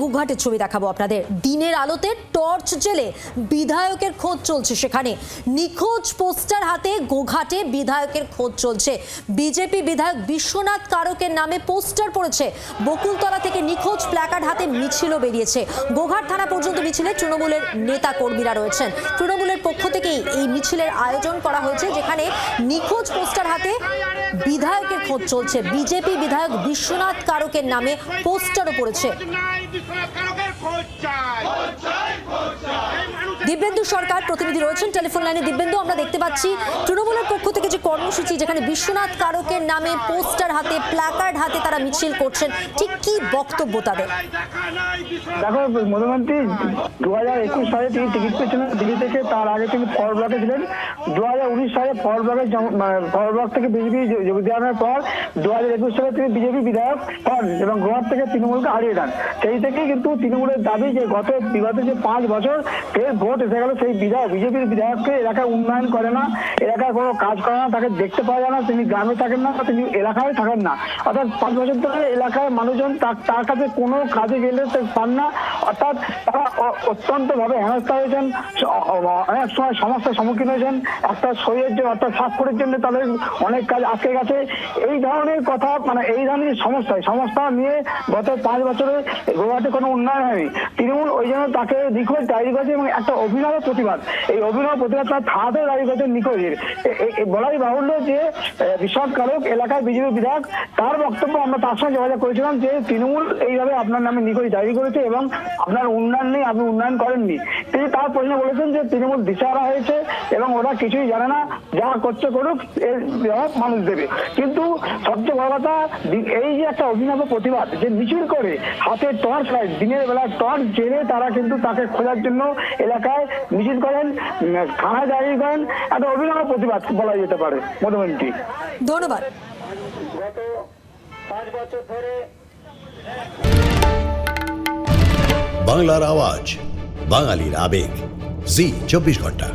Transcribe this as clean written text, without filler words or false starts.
গোঘাটের ছবি দেখাবো আপনাদের। দিনের আলোতে টর্চ জেলে বিধায়কের খোঁজ চলছে। সেখানে নিখোঁজ পোস্টার হাতে গোঘাটে বিধায়কের খোঁজ চলছে। বিজেপি বিধায়ক বিশ্বনাথ কারকের নামে পোস্টার পড়েছে। বকুলতলা থেকে নিখোঁজ প্ল্যাকার্ড হাতে মিছিলও বেরিয়েছে। গোঘাট থানা পর্যন্ত মিছিলে তৃণমূলের নেতা কর্মীরা রয়েছেন। তৃণমূলের পক্ষ থেকেই এই মিছিলের আয়োজন করা হয়েছে, যেখানে নিখোঁজ পোস্টার হাতে বিধায়কের খোঁজ চলছে। বিজেপি বিধায়ক বিশ্বনাথ কারকের নামে পোস্টারও পড়েছে। দিব্যেন্দু সরকার প্রতিনিধি রয়েছেন টেলিফোন লাইনে। দিব্যেন্দু, আমরা দেখতে পাচ্ছি তৃণমূলের পক্ষ থেকে যে কর্মসূচি, যেখানে বিশ্বনাথ কারকের নামে পোস্টার হাতে প্ল্যাকার্ড হাতে তারা মিছিল করছেন, ঠিক কি বক্তব্য তাদের? দেখো মধুমন্তী, 2021 সালে তিনি টিকিট পেয়েছিলেন দিল্লি থেকে। তার আগে তিনি ফরওয়ার্ড ব্লকে ছিলেন। 2019 সালে ফরওয়ার্ড ব্লক থেকে বিজেপি যোগদানের পর 2021 সালে তিনি বিজেপি বিধায়ক হন এবং গোয়ার থেকে তৃণমূলকে হারিয়ে দেন। সেই থেকেই কিন্তু তৃণমূলের দাবি যে বিগত যে 5 বছর ফের ভোট এসে গেল, সেই বিজেপির বিধায়ককে এলাকায় উন্নয়ন করে না, এলাকায় কোনো কাজ করে না, তাকে দেখতে পাওয়া যায় না, তিনি গ্রামে থাকেন না, তিনি এলাকায় থাকেন না। অর্থাৎ 5 বছর ধরে এলাকায় মানুষজন তার কাছে কোনো কাজে গেলে পান না। অর্থাৎ তারা অত্যন্ত ভাবে হেনস্থা হয়েছেন, অনেক সময় সমস্যার সম্মুখীন হয়েছেন। একটা সইয়ের জন্য, অর্থাৎ স্বাক্ষরের জন্য তাদের অনেক কাজ আটকে গেছে। এই ধরনের কথা, মানে এই ধরনের সমস্যা নিয়ে গত 5 বছরে গোয়াতে কোনো উন্নয়ন হয়নি। তৃণমূল ওই জন্য তাকে নিখোঁজ ডায়েরি করেছে এবং একটা অভিনব প্রতিবাদ, এই অভিনব প্রতিবাদ তার থানাতে ডায়েরি করেছে নিখোঁজের। বলাই বাহুল্য যে বিশ্বনাথ কারক এলাকায় বিজেপি বিধায়ক, তার বক্তব্য আমরা তার সঙ্গে যোগাযোগ করেছিলাম যে তৃণমূল এইভাবে আপনার নামে নিখোঁজ ডায়েরি করেছে এবং আপনার উন্নয়ন নেই, আপনি উন্নয়ন করেননি। তিনি তার প্রশ্ন বলেছেন যে তৃণমূল দিশাহারা হয়েছে এবং ওরা কিছুই জানে না, যা করছে করুক, এর জবাব মানুষ দেবে। কিন্তু সবচেয়ে বড় কথা, এই যে একটা অভিনব প্রতিবাদ, যে মিছিল করে হাতে টর্চ লাইট, দিনের বেলা টর্চ জেলে তারা কিন্তু তাকে খোঁজার জন্য এলাকায় মিছিল করেন, থানায় ডায়েরি করেন। একটা অভিনব প্রতিবাদ বলা যেতে পারে মধুমন্তী। ধন্যবাদ। গত 5 বছর ধরে বাংলার আওয়াজ, বাঙালির আবেগ, জি 24 ঘন্টা।